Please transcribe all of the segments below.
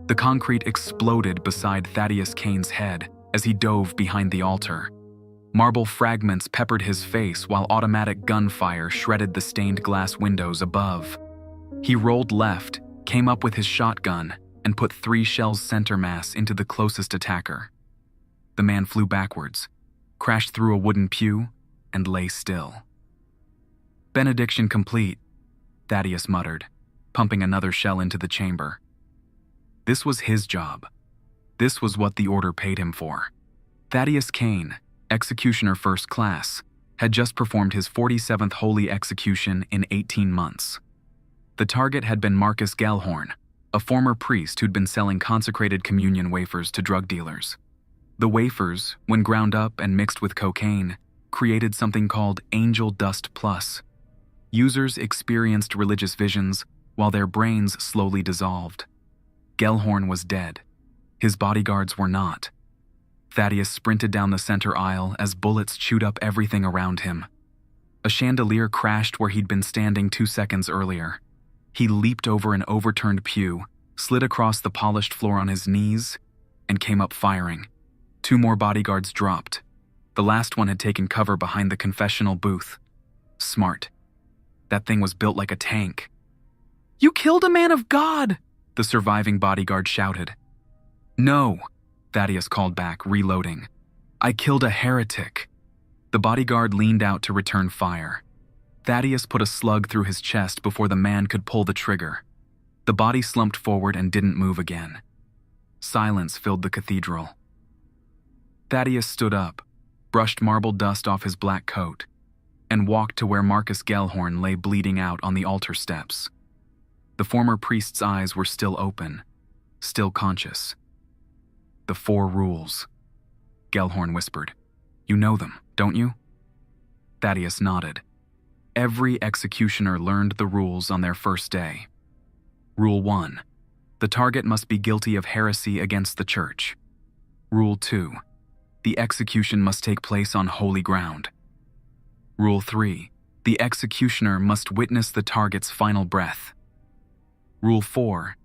The concrete exploded beside Thaddeus Kane's head as he dove behind the altar. Marble fragments peppered his face while automatic gunfire shredded the stained glass windows above. He rolled left, came up with his shotgun, and put 3 shells center mass into the closest attacker. The man flew backwards, crashed through a wooden pew, and lay still. "Benediction complete," Thaddeus muttered, pumping another shell into the chamber. This was his job. This was what the order paid him for. Thaddeus Kane, executioner first class, had just performed his 47th holy execution in 18 months. The target had been Marcus Gellhorn, a former priest who'd been selling consecrated communion wafers to drug dealers. The wafers, when ground up and mixed with cocaine, created something called angel dust plus. Users experienced religious visions while their brains slowly dissolved. Gellhorn was dead. His bodyguards were not. Thaddeus sprinted down the center aisle as bullets chewed up everything around him. A chandelier crashed where he'd been standing 2 seconds earlier. He leaped over an overturned pew, slid across the polished floor on his knees, and came up firing. 2 more bodyguards dropped. The last one had taken cover behind the confessional booth. Smart. That thing was built like a tank. "You killed a man of God!" the surviving bodyguard shouted. "No," Thaddeus called back, reloading. "I killed a heretic." The bodyguard leaned out to return fire. Thaddeus put a slug through his chest before the man could pull the trigger. The body slumped forward and didn't move again. Silence filled the cathedral. Thaddeus stood up, brushed marble dust off his black coat, and walked to where Marcus Gellhorn lay bleeding out on the altar steps. The former priest's eyes were still open, still conscious. "The 4 rules," Gellhorn whispered. "You know them, don't you?" Thaddeus nodded. Every executioner learned the rules on their first day. Rule 1. The target must be guilty of heresy against the church. Rule 2. The execution must take place on holy ground. Rule 3. The executioner must witness the target's final breath. Rule 4.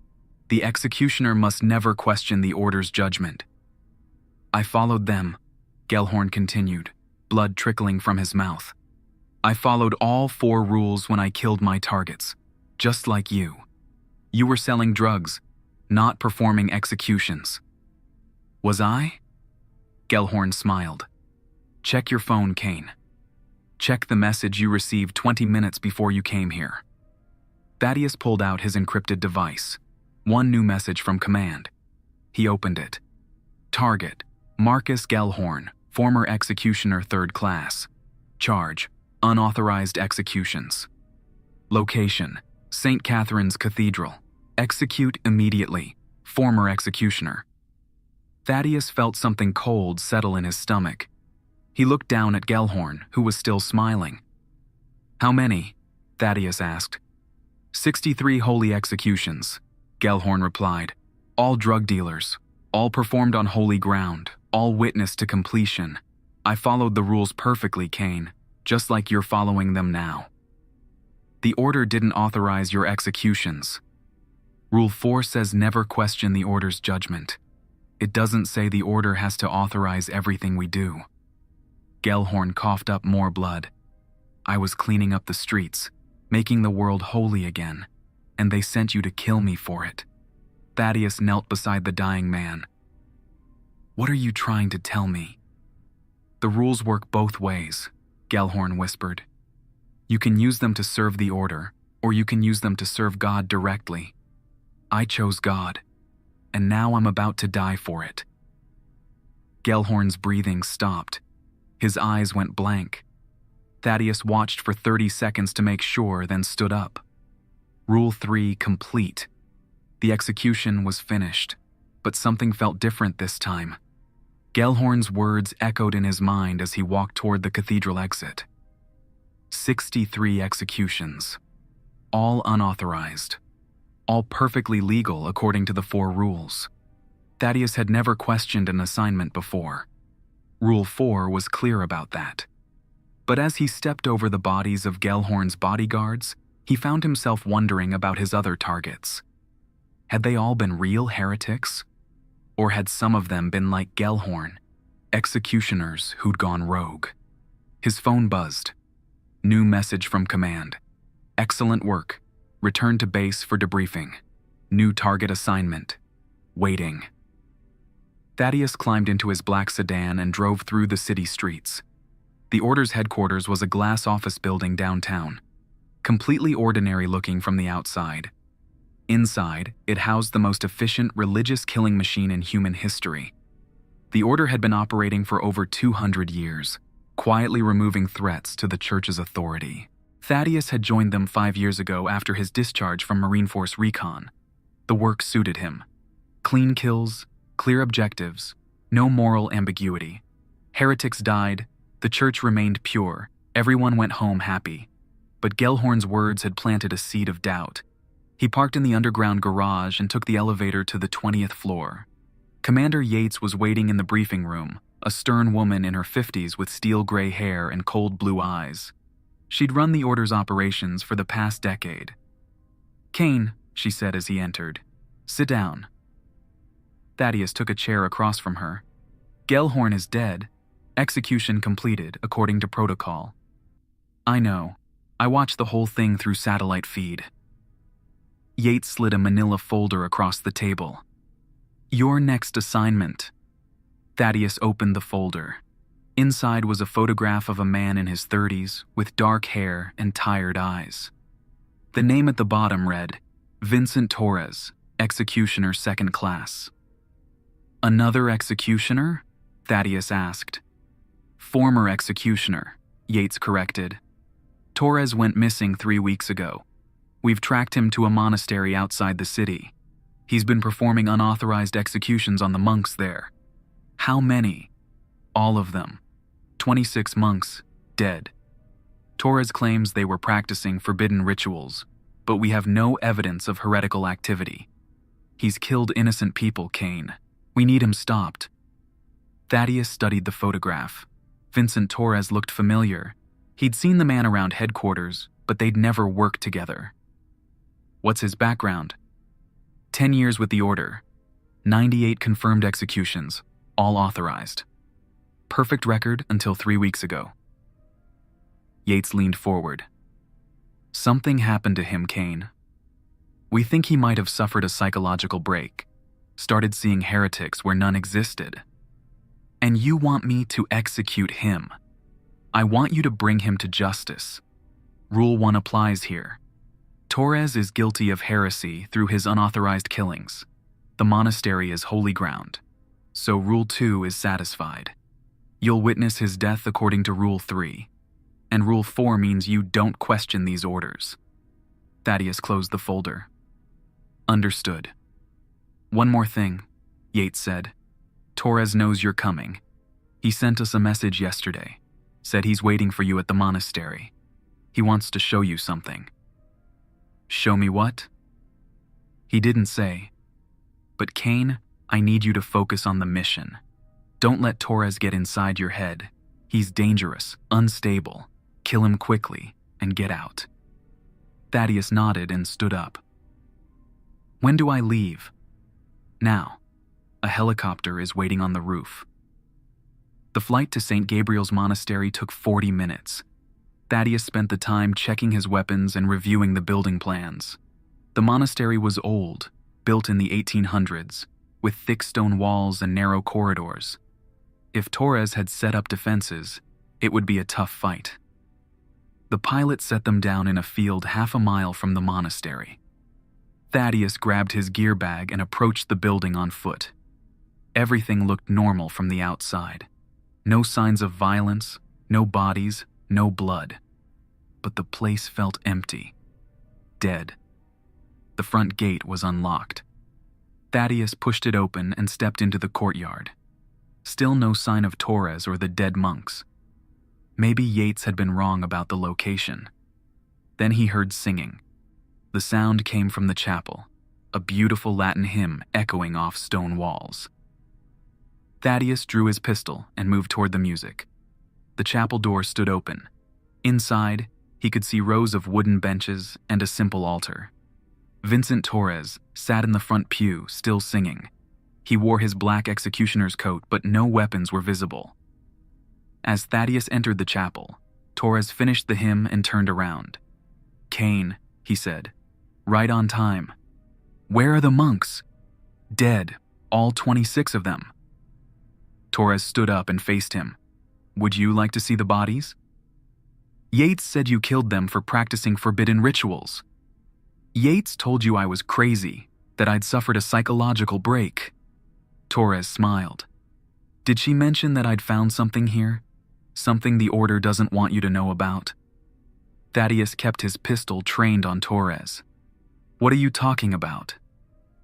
The executioner must never question the order's judgment. "I followed them," Gellhorn continued, blood trickling from his mouth. "I followed all 4 rules when I killed my targets, just like you. You were selling drugs, not performing executions." "Was I?" Gellhorn smiled. "Check your phone, Kane. Check the message you received 20 minutes before you came here." Thaddeus pulled out his encrypted device. One new message from command. He opened it. Target: Marcus Gellhorn, former executioner 3rd class. Charge: unauthorized executions. Location: St. Catherine's Cathedral. Execute immediately. Former executioner. Thaddeus felt something cold settle in his stomach. He looked down at Gellhorn, who was still smiling. "How many?" Thaddeus asked. 63 holy executions," Gellhorn replied. "All drug dealers, all performed on holy ground, all witnessed to completion. I followed the rules perfectly, Kane, just like you're following them now. The order didn't authorize your executions. Rule 4 says never question the order's judgment. It doesn't say the order has to authorize everything we do." Gellhorn coughed up more blood. "I was cleaning up the streets, making the world holy again, and they sent you to kill me for it." Thaddeus knelt beside the dying man. "What are you trying to tell me?" "The rules work both ways," Gellhorn whispered. "You can use them to serve the order, or you can use them to serve God directly. I chose God, and now I'm about to die for it." Gellhorn's breathing stopped. His eyes went blank. Thaddeus watched for 30 seconds to make sure, then stood up. Rule 3 complete. The execution was finished, but something felt different this time. Gellhorn's words echoed in his mind as he walked toward the cathedral exit. 63 executions. All unauthorized. All perfectly legal according to the 4 rules. Thaddeus had never questioned an assignment before. Rule 4 was clear about that. But as he stepped over the bodies of Gellhorn's bodyguards, he found himself wondering about his other targets. Had they all been real heretics? Or had some of them been like Gellhorn, executioners who'd gone rogue? His phone buzzed. New message from command. Excellent work. Return to base for debriefing. New target assignment. Waiting. Thaddeus climbed into his black sedan and drove through the city streets. The Order's headquarters was a glass office building downtown, completely ordinary looking from the outside. Inside, it housed the most efficient religious killing machine in human history. The Order had been operating for over 200 years, quietly removing threats to the Church's authority. Thaddeus had joined them 5 years ago after his discharge from Marine Force Recon. The work suited him. Clean kills, clear objectives, no moral ambiguity. Heretics died, the Church remained pure, everyone went home happy. But Gellhorn's words had planted a seed of doubt. He parked in the underground garage and took the elevator to the 20th floor. Commander Yates was waiting in the briefing room, a stern woman in her 50s with steel gray hair and cold blue eyes. She'd run the Order's operations for the past decade. "Kane," she said as he entered, "sit down." Thaddeus took a chair across from her. "Gellhorn is dead. Execution completed, according to protocol." "I know. I watched the whole thing through satellite feed." Yates slid a manila folder across the table. "Your next assignment." Thaddeus opened the folder. Inside was a photograph of a man in his 30s with dark hair and tired eyes. The name at the bottom read, Vincent Torres, Executioner 2nd Class. "Another executioner?" Thaddeus asked. "Former executioner," Yates corrected. "Torres went missing 3 weeks ago. We've tracked him to a monastery outside the city. He's been performing unauthorized executions on the monks there." "How many?" "All of them. 26 monks, dead. Torres claims they were practicing forbidden rituals, but we have no evidence of heretical activity. He's killed innocent people, Kane. We need him stopped." Thaddeus studied the photograph. Vincent Torres looked familiar. He'd seen the man around headquarters, but they'd never worked together. "What's his background?" 10 years with the Order. 98 confirmed executions, all authorized. Perfect record until 3 weeks ago. Yates leaned forward. "Something happened to him, Kane. We think he might have suffered a psychological break, started seeing heretics where none existed. And you want me to execute him. I want you to bring him to justice. Rule 1 applies here. Torres is guilty of heresy through his unauthorized killings. The monastery is holy ground. So Rule 2 is satisfied. You'll witness his death according to Rule 3. And Rule 4 means you don't question these orders." Thaddeus closed the folder. "Understood." "One more thing," Yates said. "Torres knows you're coming. He sent us a message yesterday. Said he's waiting for you at the monastery. He wants to show you something." "Show me what?" "He didn't say. But Kane, I need you to focus on the mission. Don't let Torres get inside your head. He's dangerous, unstable. Kill him quickly and get out." Thaddeus nodded and stood up. "When do I leave?" "Now. A helicopter is waiting on the roof." The flight to St. Gabriel's Monastery took 40 minutes. Thaddeus spent the time checking his weapons and reviewing the building plans. The monastery was old, built in the 1800s, with thick stone walls and narrow corridors. If Torres had set up defenses, it would be a tough fight. The pilot set them down in a field half a mile from the monastery. Thaddeus grabbed his gear bag and approached the building on foot. Everything looked normal from the outside. No signs of violence, no bodies, no blood. But the place felt empty. Dead. The front gate was unlocked. Thaddeus pushed it open and stepped into the courtyard. Still no sign of Torres or the dead monks. Maybe Yates had been wrong about the location. Then he heard singing. The sound came from the chapel, a beautiful Latin hymn echoing off stone walls. Thaddeus drew his pistol and moved toward the music. The chapel door stood open. Inside, he could see rows of wooden benches and a simple altar. Vincent Torres sat in the front pew, still singing. He wore his black executioner's coat, but no weapons were visible. As Thaddeus entered the chapel, Torres finished the hymn and turned around. "Cain," he said, "right on time. Where are the monks?" "Dead, all 26 of them." Torres stood up and faced him. "Would you like to see the bodies?" "Yates said you killed them for practicing forbidden rituals." "Yates told you I was crazy, that I'd suffered a psychological break." Torres smiled. "Did she mention that I'd found something here? Something the Order doesn't want you to know about?" Thaddeus kept his pistol trained on Torres. "What are you talking about?"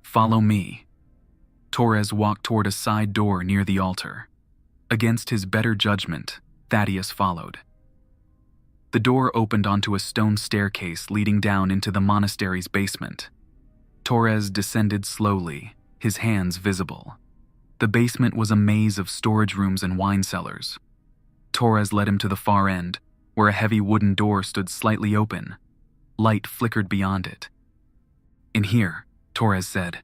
"Follow me." Torres walked toward a side door near the altar. Against his better judgment, Thaddeus followed. The door opened onto a stone staircase leading down into the monastery's basement. Torres descended slowly, his hands visible. The basement was a maze of storage rooms and wine cellars. Torres led him to the far end, where a heavy wooden door stood slightly open. Light flickered beyond it. "In here," Torres said.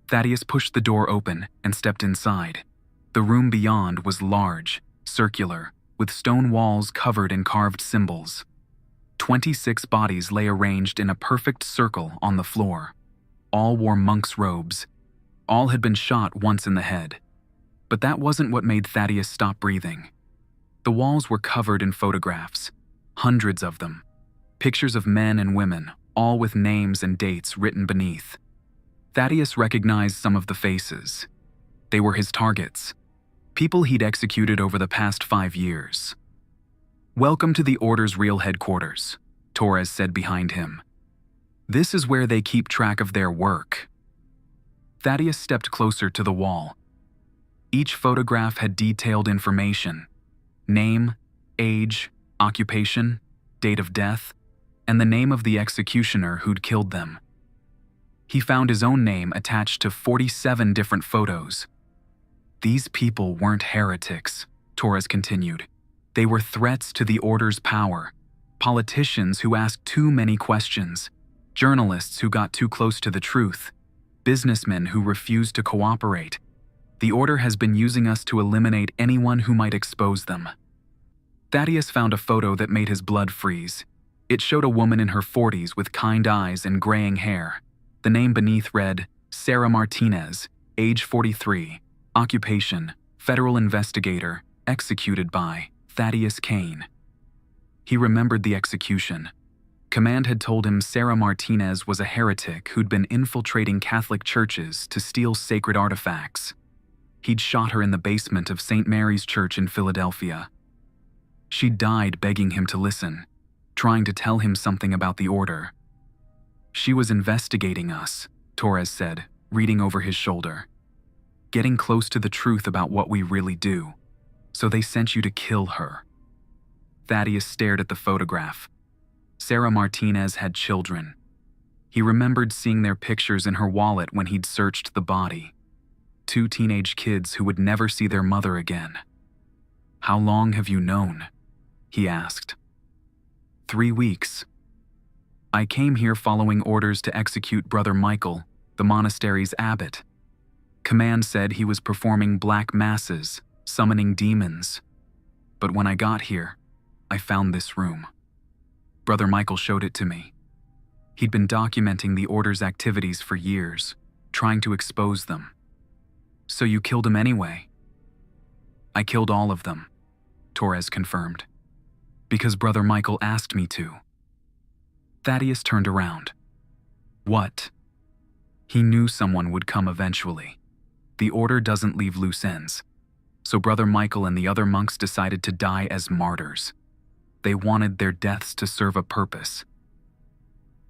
Thaddeus pushed the door open and stepped inside. The room beyond was large, circular, with stone walls covered in carved symbols. 26 bodies lay arranged in a perfect circle on the floor. All wore monks' robes. All had been shot once in the head. But that wasn't what made Thaddeus stop breathing. The walls were covered in photographs, hundreds of them. Pictures of men and women, all with names and dates written beneath. Thaddeus recognized some of the faces. They were his targets. People he'd executed over the past 5 years. "Welcome to the Order's real headquarters," Torres said behind him. "This is where they keep track of their work." Thaddeus stepped closer to the wall. Each photograph had detailed information: name, age, occupation, date of death, and the name of the executioner who'd killed them. He found his own name attached to 47 different photos. "These people weren't heretics," Torres continued. "They were threats to the Order's power, politicians who asked too many questions, journalists who got too close to the truth, businessmen who refused to cooperate. The Order has been using us to eliminate anyone who might expose them." Thaddeus found a photo that made his blood freeze. It showed a woman in her 40s with kind eyes and graying hair. The name beneath read, Sarah Martinez, age 43, occupation, federal investigator, executed by Thaddeus Cain. He remembered the execution. Command had told him Sarah Martinez was a heretic who'd been infiltrating Catholic churches to steal sacred artifacts. He'd shot her in the basement of St. Mary's Church in Philadelphia. She died begging him to listen, trying to tell him something about the Order. "She was investigating us," Torres said, reading over his shoulder. "Getting close to the truth about what we really do. So they sent you to kill her." Thaddeus stared at the photograph. Sarah Martinez had children. He remembered seeing their pictures in her wallet when he'd searched the body. 2 teenage kids who would never see their mother again. "How long have you known?" he asked. 3 weeks. "I came here following orders to execute Brother Michael, the monastery's abbot. Command said he was performing black masses, summoning demons. But when I got here, I found this room. Brother Michael showed it to me. He'd been documenting the Order's activities for years, trying to expose them. So you killed him anyway?" "I killed all of them," Torres confirmed. "Because Brother Michael asked me to." Thaddeus turned around. "What?" He knew someone would come eventually. The Order doesn't leave loose ends. So Brother Michael and the other monks decided to die as martyrs. They wanted their deaths to serve a purpose.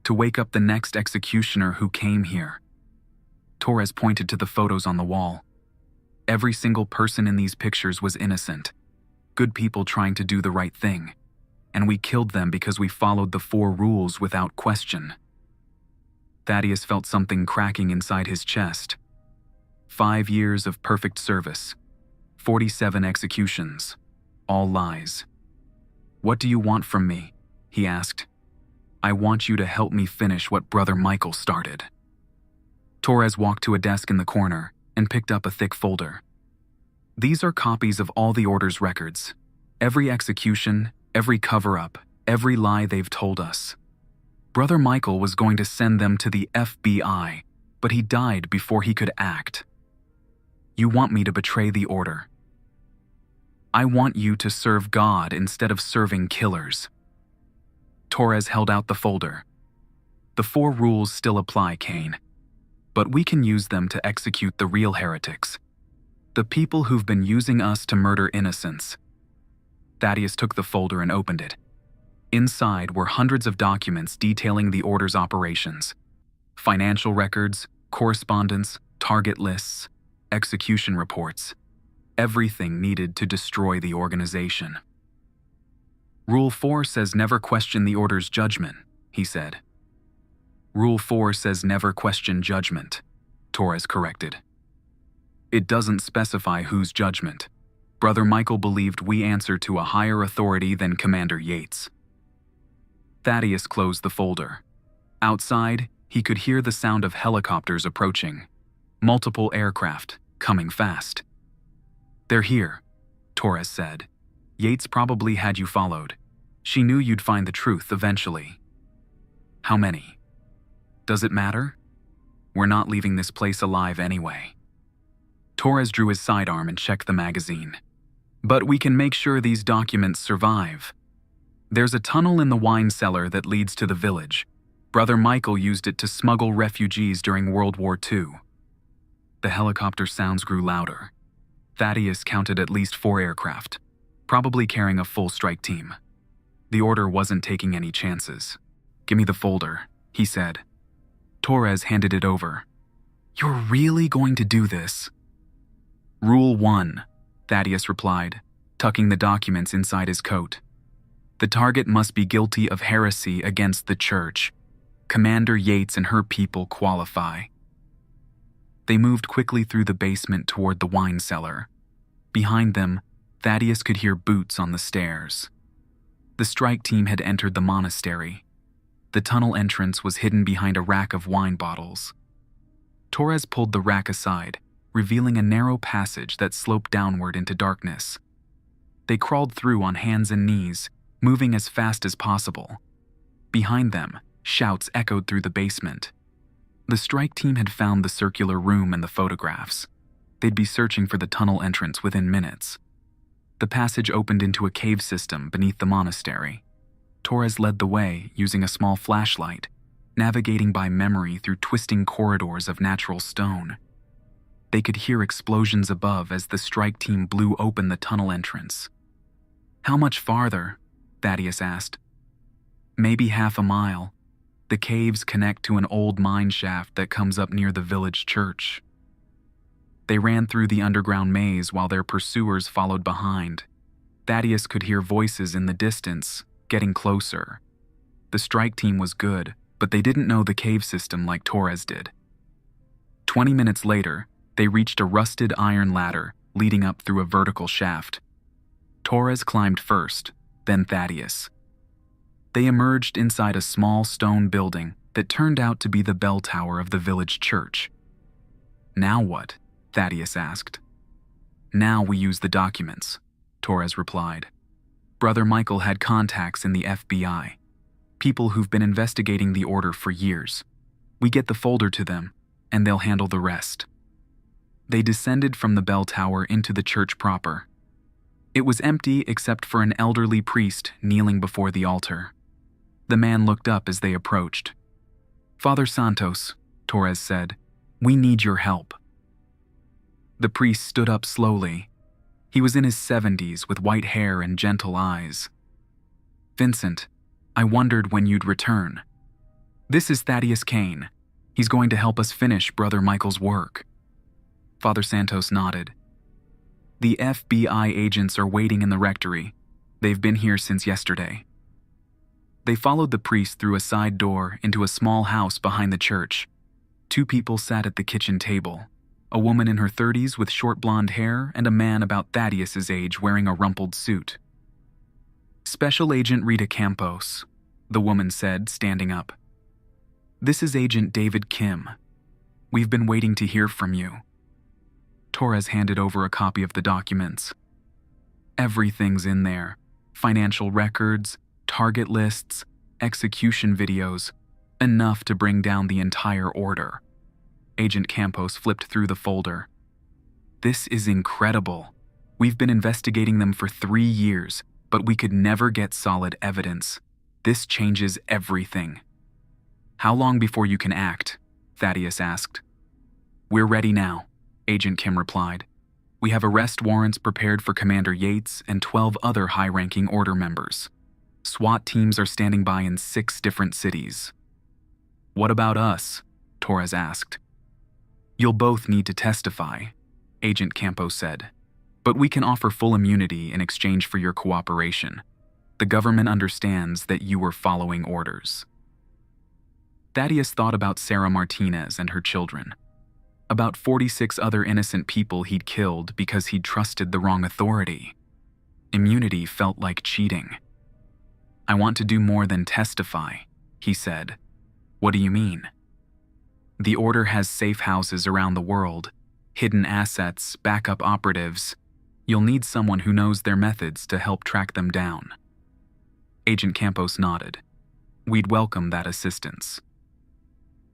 To wake up the next executioner who came here. Torres pointed to the photos on the wall. Every single person in these pictures was innocent. Good people trying to do the right thing. And we killed them because we followed the 4 rules without question. Thaddeus felt something cracking inside his chest. 5 years of perfect service. 47 executions. All lies. "What do you want from me?" he asked. I want you to help me finish what Brother Michael started. Torres walked to a desk in the corner and picked up a thick folder. These are copies of all the order's records. Every execution, every cover-up, every lie they've told us. Brother Michael was going to send them to the FBI, but he died before he could act. You want me to betray the order. I want you to serve God instead of serving killers. Torres held out the folder. The 4 rules still apply, Kane. But we can use them to execute the real heretics. The people who've been using us to murder innocents. Thaddeus took the folder and opened it. Inside were hundreds of documents detailing the order's operations. Financial records, correspondence, target lists, execution reports. Everything needed to destroy the organization. Rule 4 says never question the order's judgment, he said. Rule 4 says never question judgment, Torres corrected. It doesn't specify whose judgment. Brother Michael believed we answer to a higher authority than Commander Yates. Thaddeus closed the folder. Outside, he could hear the sound of helicopters approaching. Multiple aircraft, coming fast. They're here, Torres said. Yates probably had you followed. She knew you'd find the truth eventually. How many? Does it matter? We're not leaving this place alive anyway. Torres drew his sidearm and checked the magazine. But we can make sure these documents survive. There's a tunnel in the wine cellar that leads to the village. Brother Michael used it to smuggle refugees during World War II. The helicopter sounds grew louder. Thaddeus counted at least 4 aircraft, probably carrying a full strike team. The order wasn't taking any chances. Give me the folder, he said. Torres handed it over. You're really going to do this? Rule 1, Thaddeus replied, tucking the documents inside his coat. The target must be guilty of heresy against the church. Commander Yates and her people qualify. They moved quickly through the basement toward the wine cellar. Behind them, Thaddeus could hear boots on the stairs. The strike team had entered the monastery. The tunnel entrance was hidden behind a rack of wine bottles. Torres pulled the rack aside, revealing a narrow passage that sloped downward into darkness. They crawled through on hands and knees, moving as fast as possible. Behind them, shouts echoed through the basement. The strike team had found the circular room and the photographs. They'd be searching for the tunnel entrance within minutes. The passage opened into a cave system beneath the monastery. Torres led the way, using a small flashlight, navigating by memory through twisting corridors of natural stone. They could hear explosions above as the strike team blew open the tunnel entrance. How much farther? Thaddeus asked. Maybe half a mile. The caves connect to an old mine shaft that comes up near the village church. They ran through the underground maze while their pursuers followed behind. Thaddeus could hear voices in the distance, getting closer. The strike team was good, but they didn't know the cave system like Torres did. 20 minutes later, they reached a rusted iron ladder leading up through a vertical shaft. Torres climbed first, then Thaddeus. They emerged inside a small stone building that turned out to be the bell tower of the village church. Now what? Thaddeus asked. Now we use the documents, Torres replied. Brother Michael had contacts in the FBI, people who've been investigating the order for years. We get the folder to them, and they'll handle the rest. They descended from the bell tower into the church proper. It was empty except for an elderly priest kneeling before the altar. The man looked up as they approached. Father Santos, Torres said, we need your help. The priest stood up slowly. He was in his 70s with white hair and gentle eyes. Vincent, I wondered when you'd return. This is Thaddeus Kane. He's going to help us finish Brother Michael's work. Father Santos nodded. The FBI agents are waiting in the rectory. They've been here since yesterday. They followed the priest through a side door into a small house behind the church. 2 people sat at the kitchen table. A woman in her 30s with short blonde hair and a man about Thaddeus's age wearing a rumpled suit. Special Agent Rita Campos, the woman said, standing up. "This is Agent David Kim. We've been waiting to hear from you." Torres handed over a copy of the documents. "Everything's in there. Financial records, target lists, execution videos, enough to bring down the entire order." Agent Campos flipped through the folder. "This is incredible. We've been investigating them for 3 years, but we could never get solid evidence. This changes everything." "How long before you can act?" Thaddeus asked. "We're ready now," Agent Kim replied. "We have arrest warrants prepared for Commander Yates and 12 other high-ranking order members. SWAT teams are standing by in 6 different cities." "What about us?" Torres asked. "You'll both need to testify," Agent Campos said. "But we can offer full immunity in exchange for your cooperation. The government understands that you were following orders." Thaddeus thought about Sarah Martinez and her children. About 46 other innocent people he'd killed because he'd trusted the wrong authority. Immunity felt like cheating. "I want to do more than testify," he said. "What do you mean?" "The order has safe houses around the world, hidden assets, backup operatives. You'll need someone who knows their methods to help track them down." Agent Campos nodded. "We'd welcome that assistance."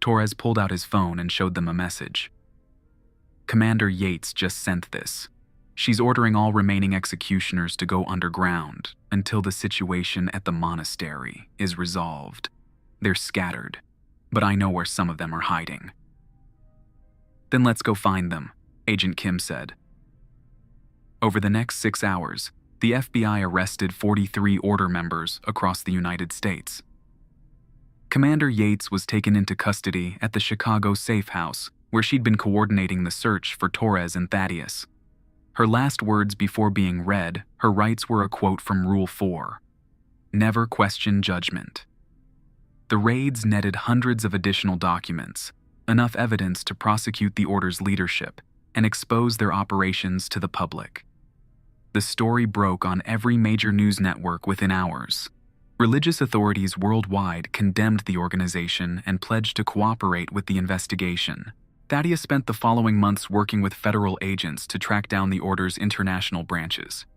Torres pulled out his phone and showed them a message. "Commander Yates just sent this. She's ordering all remaining executioners to go underground until the situation at the monastery is resolved. They're scattered, but I know where some of them are hiding." "Then let's go find them," Agent Kim said. Over the next 6 hours, the FBI arrested 43 order members across the United States. Commander Yates was taken into custody at the Chicago safe house, where she'd been coordinating the search for Torres and Thaddeus. Her last words before being read, her rights were a quote from Rule 4. "Never question judgment." The raids netted hundreds of additional documents, enough evidence to prosecute the order's leadership and expose their operations to the public. The story broke on every major news network within hours. Religious authorities worldwide condemned the organization and pledged to cooperate with the investigation. Thaddeus spent the following months working with federal agents to track down the order's international branches.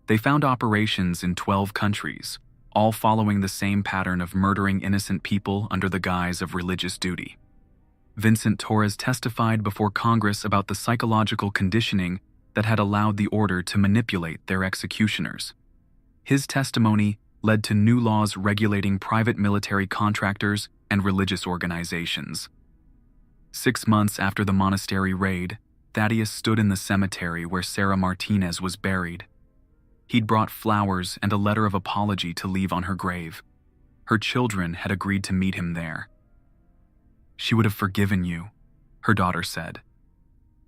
They found operations in 12 countries, all following the same pattern of murdering innocent people under the guise of religious duty. Vincent Torres testified before Congress about the psychological conditioning that had allowed the order to manipulate their executioners. His testimony led to new laws regulating private military contractors and religious organizations. 6 months after the monastery raid, Thaddeus stood in the cemetery where Sarah Martinez was buried. He'd brought flowers and a letter of apology to leave on her grave. Her children had agreed to meet him there. "She would have forgiven you," her daughter said.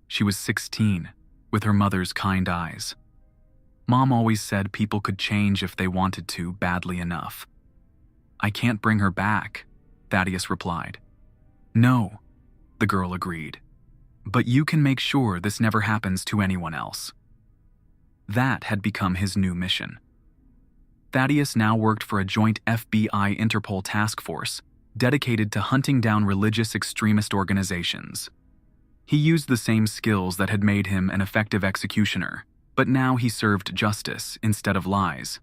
She was 16, with her mother's kind eyes. "Mom always said people could change if they wanted to badly enough." "I can't bring her back," Thaddeus replied. "No," the girl agreed. "But you can make sure this never happens to anyone else." That had become his new mission. Thaddeus now worked for a joint FBI-Interpol task force dedicated to hunting down religious extremist organizations. He used the same skills that had made him an effective executioner, but now he served justice instead of lies.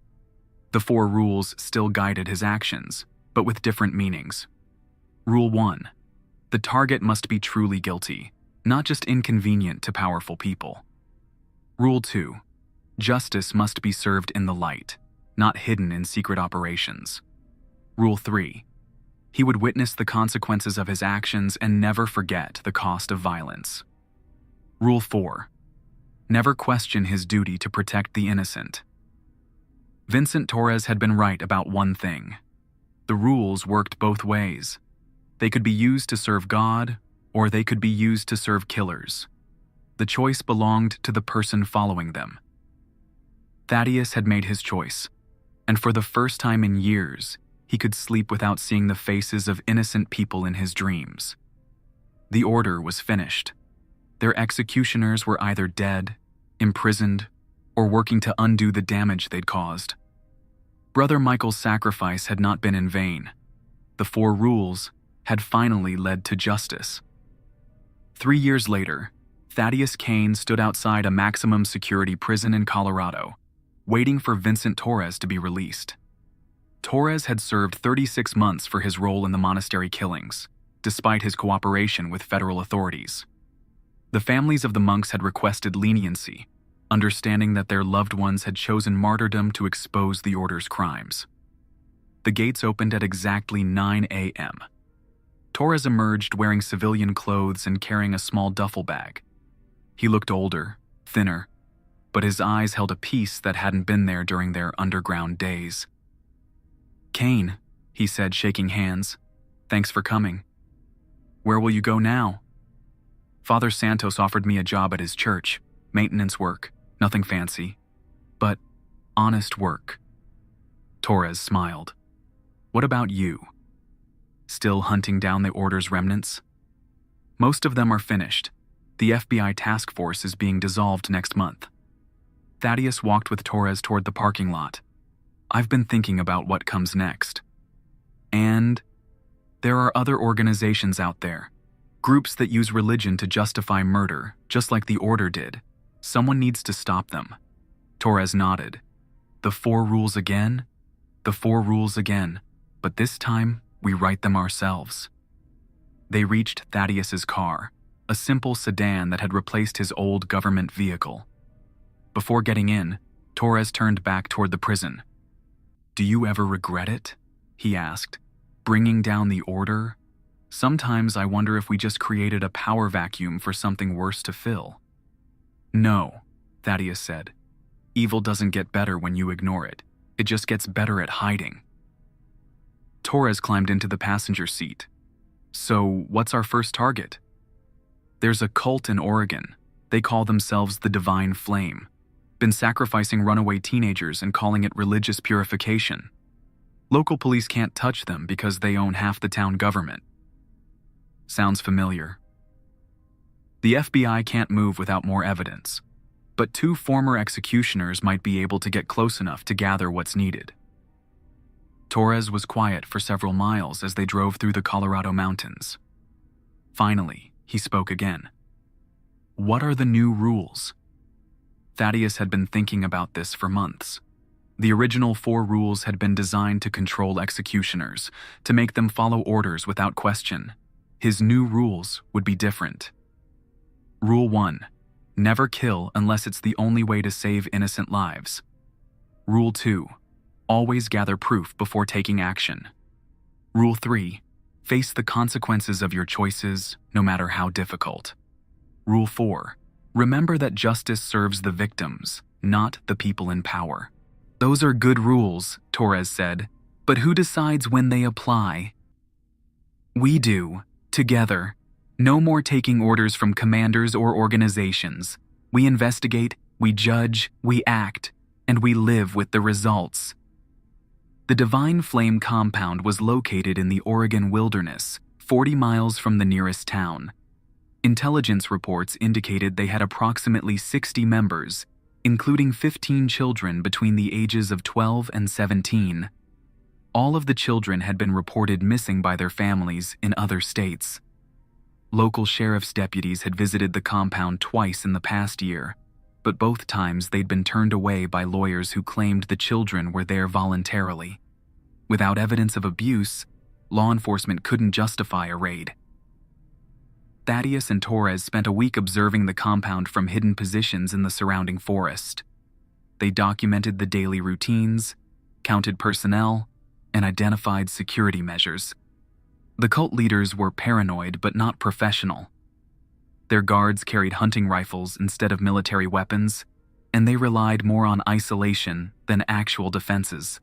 The 4 rules still guided his actions, but with different meanings. Rule 1. The target must be truly guilty, not just inconvenient to powerful people. Rule 2. Justice must be served in the light, not hidden in secret operations. Rule 3. He would witness the consequences of his actions and never forget the cost of violence. Rule 4. Never question his duty to protect the innocent. Vincent Torres had been right about one thing. The rules worked both ways. They could be used to serve God, or they could be used to serve killers. The choice belonged to the person following them. Thaddeus had made his choice, and for the first time in years, he could sleep without seeing the faces of innocent people in his dreams. The order was finished. Their executioners were either dead, imprisoned, or working to undo the damage they'd caused. Brother Michael's sacrifice had not been in vain. The 4 rules had finally led to justice. 3 years later, Thaddeus Kane stood outside a maximum security prison in Colorado, waiting for Vincent Torres to be released. Torres had served 36 months for his role in the monastery killings, despite his cooperation with federal authorities. The families of the monks had requested leniency, understanding that their loved ones had chosen martyrdom to expose the order's crimes. The gates opened at exactly 9 a.m. Torres emerged wearing civilian clothes and carrying a small duffel bag. He looked older, thinner, but his eyes held a peace that hadn't been there during their underground days. "Kane," he said, shaking hands, "thanks for coming. Where will you go now?" "Father Santos offered me a job at his church, maintenance work, nothing fancy, but honest work." Torres smiled. "What about you? Still hunting down the order's remnants?" "Most of them are finished. The FBI task force is being dissolved next month." Thaddeus walked with Torres toward the parking lot. "I've been thinking about what comes next. And there are other organizations out there, groups that use religion to justify murder, just like the Order did. Someone needs to stop them." Torres nodded. "The 4 rules again? The 4 rules again, but this time we write them ourselves." They reached Thaddeus's car, a simple sedan that had replaced his old government vehicle. Before getting in, Torres turned back toward the prison. "Do you ever regret it?" he asked. "Bringing down the order? Sometimes I wonder if we just created a power vacuum for something worse to fill." "No," Thaddeus said. "Evil doesn't get better when you ignore it. It just gets better at hiding." Torres climbed into the passenger seat. "So, what's our first target?" "There's a cult in Oregon. They call themselves the Divine Flame. Been sacrificing runaway teenagers and calling it religious purification. Local police can't touch them because they own half the town government." "Sounds familiar." "The FBI can't move without more evidence, but 2 former executioners might be able to get close enough to gather what's needed." Torres was quiet for several miles as they drove through the Colorado mountains. Finally, he spoke again. "What are the new rules?" Thaddeus had been thinking about this for months. The original 4 rules had been designed to control executioners, to make them follow orders without question. His new rules would be different. Rule 1. Never kill unless it's the only way to save innocent lives. Rule 2. Always gather proof before taking action. Rule 3. Face the consequences of your choices, no matter how difficult. Rule 4. Remember that justice serves the victims, not the people in power. "Those are good rules," Torres said, "but who decides when they apply?" "We do, together. No more taking orders from commanders or organizations. We investigate, we judge, we act, and we live with the results." The Divine Flame compound was located in the Oregon wilderness, 40 miles from the nearest town. Intelligence reports indicated they had approximately 60 members, including 15 children between the ages of 12 and 17. All of the children had been reported missing by their families in other states. Local sheriff's deputies had visited the compound twice in the past year, but both times they'd been turned away by lawyers who claimed the children were there voluntarily. Without evidence of abuse, law enforcement couldn't justify a raid. Thaddeus and Torres spent a week observing the compound from hidden positions in the surrounding forest. They documented the daily routines, counted personnel, and identified security measures. The cult leaders were paranoid but not professional. Their guards carried hunting rifles instead of military weapons, and they relied more on isolation than actual defenses.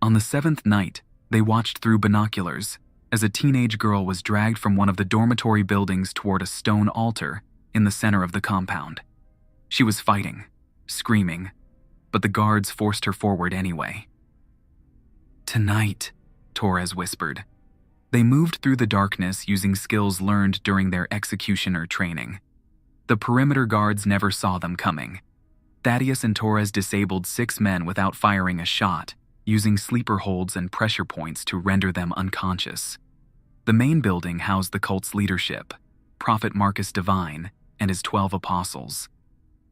On the 7th night, they watched through binoculars as a teenage girl was dragged from one of the dormitory buildings toward a stone altar in the center of the compound. She was fighting, screaming, but the guards forced her forward anyway. "Tonight," Torres whispered. They moved through the darkness using skills learned during their executioner training. The perimeter guards never saw them coming. Thaddeus and Torres disabled 6 men without firing a shot, using sleeper holds and pressure points to render them unconscious. The main building housed the cult's leadership, Prophet Marcus Divine, and his 12 apostles.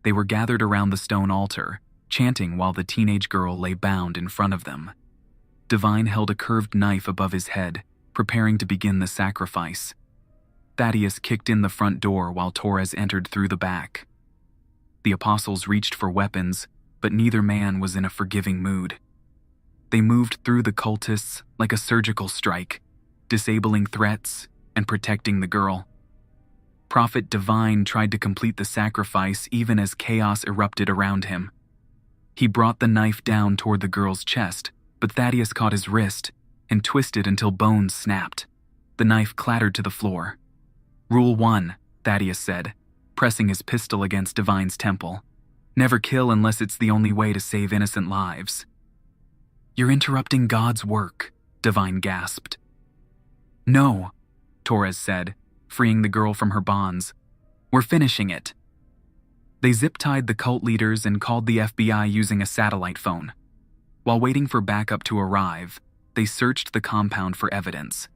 They were gathered around the stone altar, chanting while the teenage girl lay bound in front of them. Divine held a curved knife above his head, preparing to begin the sacrifice. Thaddeus kicked in the front door while Torres entered through the back. The apostles reached for weapons, but neither man was in a forgiving mood. They moved through the cultists like a surgical strike, disabling threats and protecting the girl. Prophet Divine tried to complete the sacrifice even as chaos erupted around him. He brought the knife down toward the girl's chest, but Thaddeus caught his wrist and twisted until bones snapped. The knife clattered to the floor. "Rule 1, Thaddeus said, pressing his pistol against Divine's temple. "Never kill unless it's the only way to save innocent lives." "You're interrupting God's work," Divine gasped. "No," Torres said, freeing the girl from her bonds. "We're finishing it." They zip-tied the cult leaders and called the FBI using a satellite phone. While waiting for backup to arrive, they searched the compound for evidence.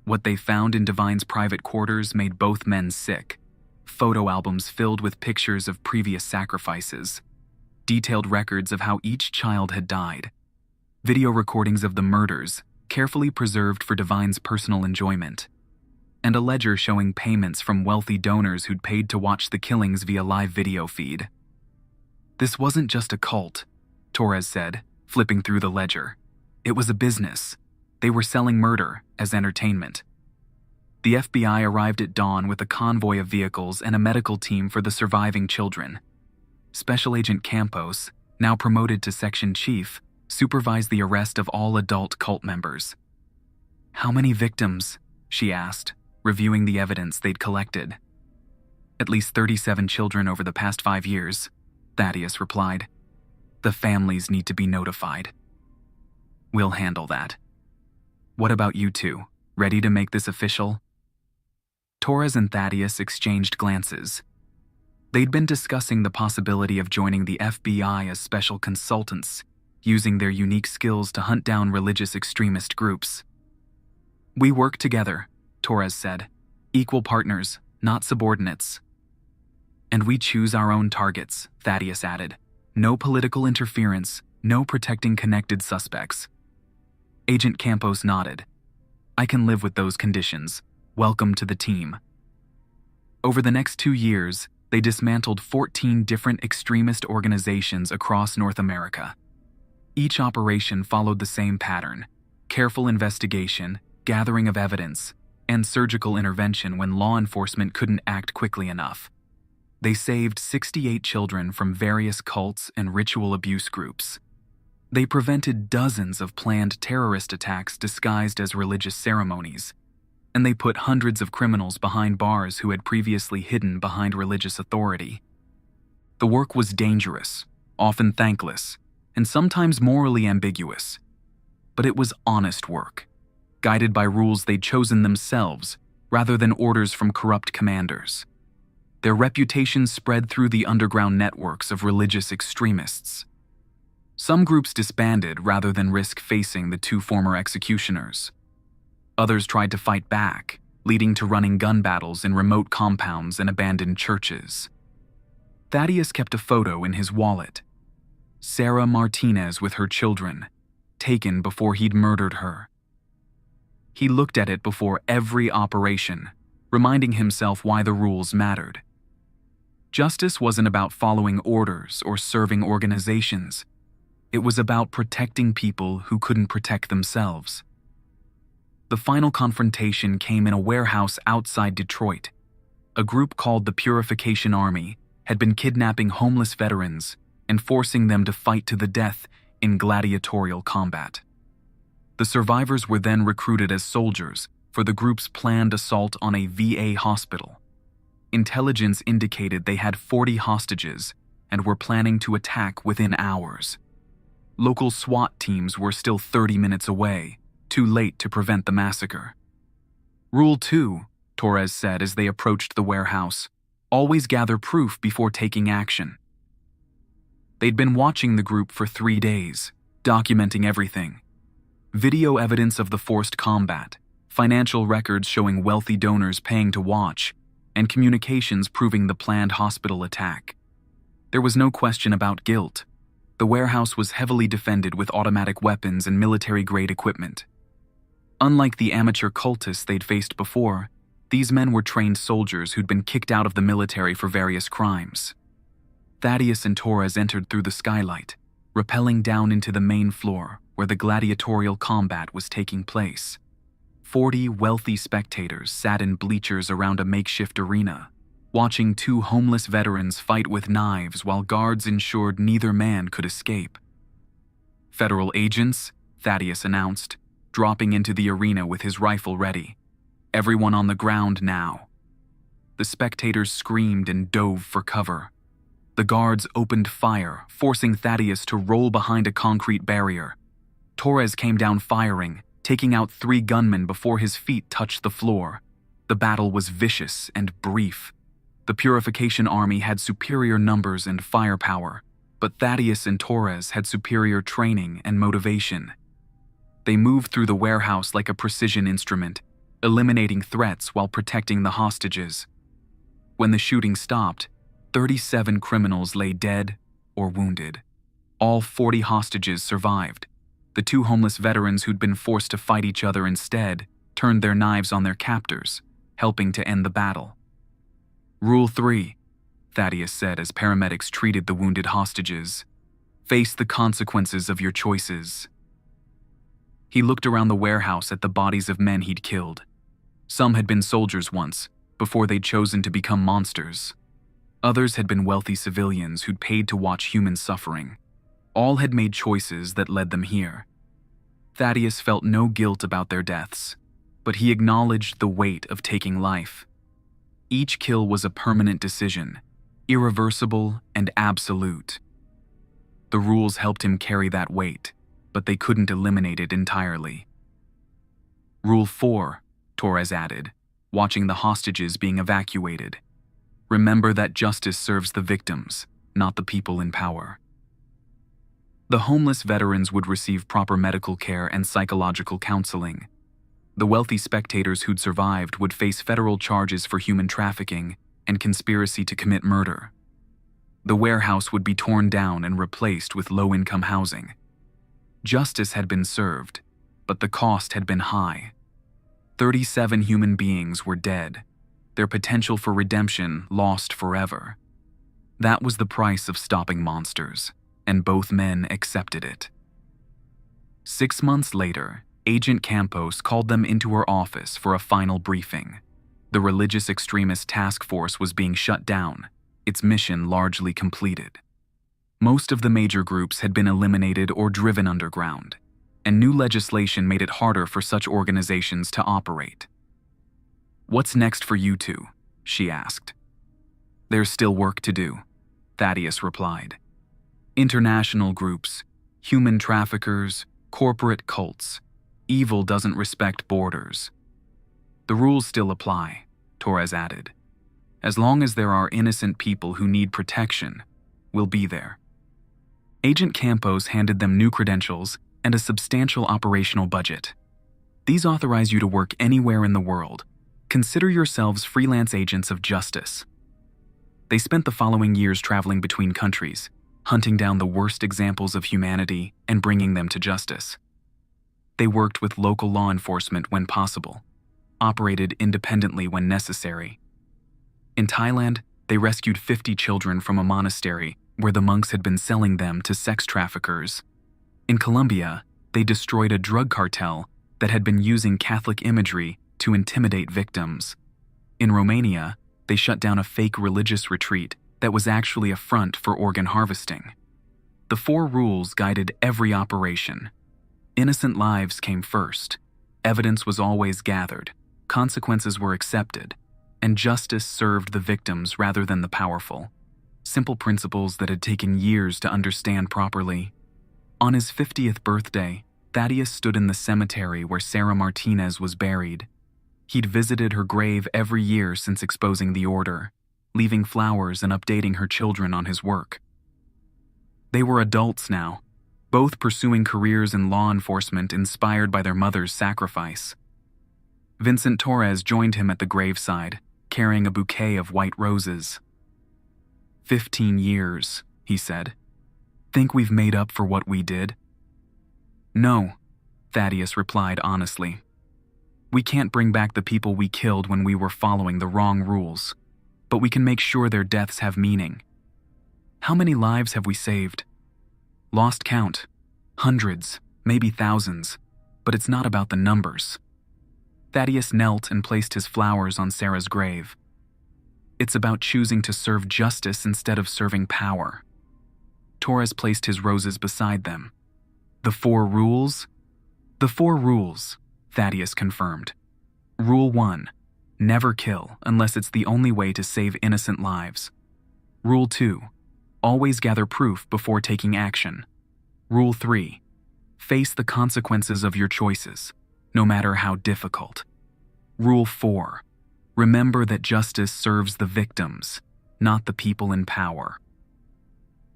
What they found in Divine's private quarters made both men sick. Photo albums filled with pictures of previous sacrifices, detailed records of how each child had died, video recordings of the murders, carefully preserved for Divine's personal enjoyment, and a ledger showing payments from wealthy donors who'd paid to watch the killings via live video feed. "This wasn't just a cult," Torres said, flipping through the ledger. "It was a business. They were selling murder as entertainment." The FBI arrived at dawn with a convoy of vehicles and a medical team for the surviving children. Special Agent Campos, now promoted to section chief, supervised the arrest of all adult cult members. "How many victims?" she asked, reviewing the evidence they'd collected. "At least 37 children over the past 5 years, Thaddeus replied. "The families need to be notified." "We'll handle that. What about you two? Ready to make this official?" Torres and Thaddeus exchanged glances. They'd been discussing the possibility of joining the FBI as special consultants, using their unique skills to hunt down religious extremist groups. "We work together," Torres said. "Equal partners, not subordinates." "And we choose our own targets," Thaddeus added. "No political interference, no protecting connected suspects." Agent Campos nodded. "I can live with those conditions. Welcome to the team." Over the next 2 years, they dismantled 14 different extremist organizations across North America. Each operation followed the same pattern: careful investigation, gathering of evidence, and surgical intervention when law enforcement couldn't act quickly enough. They saved 68 children from various cults and ritual abuse groups. They prevented dozens of planned terrorist attacks disguised as religious ceremonies, and they put hundreds of criminals behind bars who had previously hidden behind religious authority. The work was dangerous, often thankless, and sometimes morally ambiguous. But it was honest work, guided by rules they'd chosen themselves rather than orders from corrupt commanders. Their reputation spread through the underground networks of religious extremists. Some groups disbanded rather than risk facing the 2 former executioners. Others tried to fight back, leading to running gun battles in remote compounds and abandoned churches. Thaddeus kept a photo in his wallet. Sarah Martinez with her children, taken before he'd murdered her. He looked at it before every operation, reminding himself why the rules mattered. Justice wasn't about following orders or serving organizations. It was about protecting people who couldn't protect themselves. The final confrontation came in a warehouse outside Detroit. A group called the Purification Army had been kidnapping homeless veterans and forcing them to fight to the death in gladiatorial combat. The survivors were then recruited as soldiers for the group's planned assault on a VA hospital. Intelligence indicated they had 40 hostages and were planning to attack within hours. Local SWAT teams were still 30 minutes away, too late to prevent the massacre. "Rule 2, Torres said as they approached the warehouse. "Always gather proof before taking action." They'd been watching the group for 3 days, documenting everything. Video evidence of the forced combat, financial records showing wealthy donors paying to watch, and communications proving the planned hospital attack. There was no question about guilt. The warehouse was heavily defended with automatic weapons and military-grade equipment. Unlike the amateur cultists they'd faced before, these men were trained soldiers who'd been kicked out of the military for various crimes. Thaddeus and Torres entered through the skylight, rappelling down into the main floor where the gladiatorial combat was taking place. 40 wealthy spectators sat in bleachers around a makeshift arena, watching two homeless veterans fight with knives while guards ensured neither man could escape. "Federal agents," Thaddeus announced, dropping into the arena with his rifle ready. "Everyone on the ground now." The spectators screamed and dove for cover. The guards opened fire, forcing Thaddeus to roll behind a concrete barrier. Torres came down firing, taking out 3 gunmen before his feet touched the floor. The battle was vicious and brief. The Purification Army had superior numbers and firepower, but Thaddeus and Torres had superior training and motivation. They moved through the warehouse like a precision instrument, eliminating threats while protecting the hostages. When the shooting stopped, 37 criminals lay dead or wounded. All 40 hostages survived. The 2 homeless veterans who'd been forced to fight each other instead turned their knives on their captors, helping to end the battle. "Rule 3, Thaddeus said as paramedics treated the wounded hostages. "Face the consequences of your choices." He looked around the warehouse at the bodies of men he'd killed. Some had been soldiers once, before they'd chosen to become monsters. Others had been wealthy civilians who'd paid to watch human suffering. All had made choices that led them here. Thaddeus felt no guilt about their deaths, but he acknowledged the weight of taking life. Each kill was a permanent decision, irreversible and absolute. The rules helped him carry that weight, but they couldn't eliminate it entirely. "Rule 4, Torres added, watching the hostages being evacuated. "Remember that justice serves the victims, not the people in power." The homeless veterans would receive proper medical care and psychological counseling. The wealthy spectators who'd survived would face federal charges for human trafficking and conspiracy to commit murder. The warehouse would be torn down and replaced with low-income housing. Justice had been served, but the cost had been high. 37 human beings were dead, their potential for redemption lost forever. That was the price of stopping monsters, and both men accepted it. 6 months later, Agent Campos called them into her office for a final briefing. The religious extremist task force was being shut down, its mission largely completed. Most of the major groups had been eliminated or driven underground, and new legislation made it harder for such organizations to operate. "What's next for you two?" she asked. "There's still work to do," Thaddeus replied. "International groups, human traffickers, corporate cults. Evil doesn't respect borders." "The rules still apply," Torres added. "As long as there are innocent people who need protection, we'll be there." Agent Campos handed them new credentials and a substantial operational budget. "These authorize you to work anywhere in the world. Consider yourselves freelance agents of justice." They spent the following years traveling between countries, hunting down the worst examples of humanity and bringing them to justice. They worked with local law enforcement when possible, operated independently when necessary. In Thailand, they rescued 50 children from a monastery where the monks had been selling them to sex traffickers. In Colombia, they destroyed a drug cartel that had been using Catholic imagery to intimidate victims. In Romania, they shut down a fake religious retreat that was actually a front for organ harvesting. The 4 rules guided every operation. Innocent lives came first, evidence was always gathered, consequences were accepted, and justice served the victims rather than the powerful. Simple principles that had taken years to understand properly. On his 50th birthday, Thaddeus stood in the cemetery where Sarah Martinez was buried. He'd visited her grave every year since exposing the order, leaving flowers and updating her children on his work. They were adults now, both pursuing careers in law enforcement inspired by their mother's sacrifice. Vincent Torres joined him at the graveside, carrying a bouquet of white roses. 15 years, he said. Think we've made up for what we did? No, Thaddeus replied honestly. We can't bring back the people we killed when we were following the wrong rules, but we can make sure their deaths have meaning. How many lives have we saved? Lost count. Hundreds, maybe thousands, but it's not about the numbers. Thaddeus knelt and placed his flowers on Sarah's grave. It's about choosing to serve justice instead of serving power. Torres placed his roses beside them. The 4 rules? The 4 rules, Thaddeus confirmed. Rule 1. Never kill unless it's the only way to save innocent lives. Rule 2. Always gather proof before taking action. Rule 3. Face the consequences of your choices, no matter how difficult. Rule 4. Remember that justice serves the victims, not the people in power.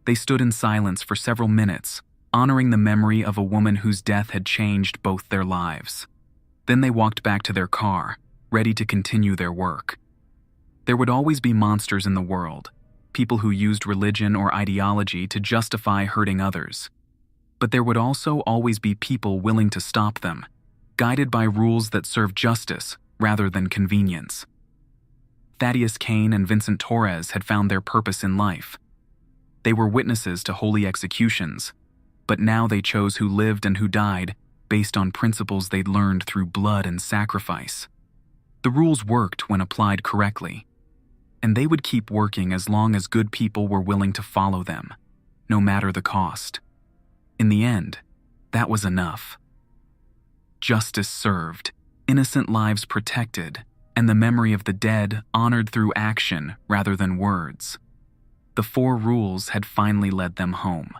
They stood in silence for several minutes, honoring the memory of a woman whose death had changed both their lives. Then they walked back to their car, ready to continue their work. There would always be monsters in the world, people who used religion or ideology to justify hurting others. But there would also always be people willing to stop them, guided by rules that serve justice rather than convenience. Thaddeus Kane and Vincent Torres had found their purpose in life. They were witnesses to holy executions, but now they chose who lived and who died based on principles they'd learned through blood and sacrifice. The rules worked when applied correctly, and they would keep working as long as good people were willing to follow them, no matter the cost. In the end, that was enough. Justice served, innocent lives protected, and the memory of the dead honored through action rather than words. The 4 rules had finally led them home.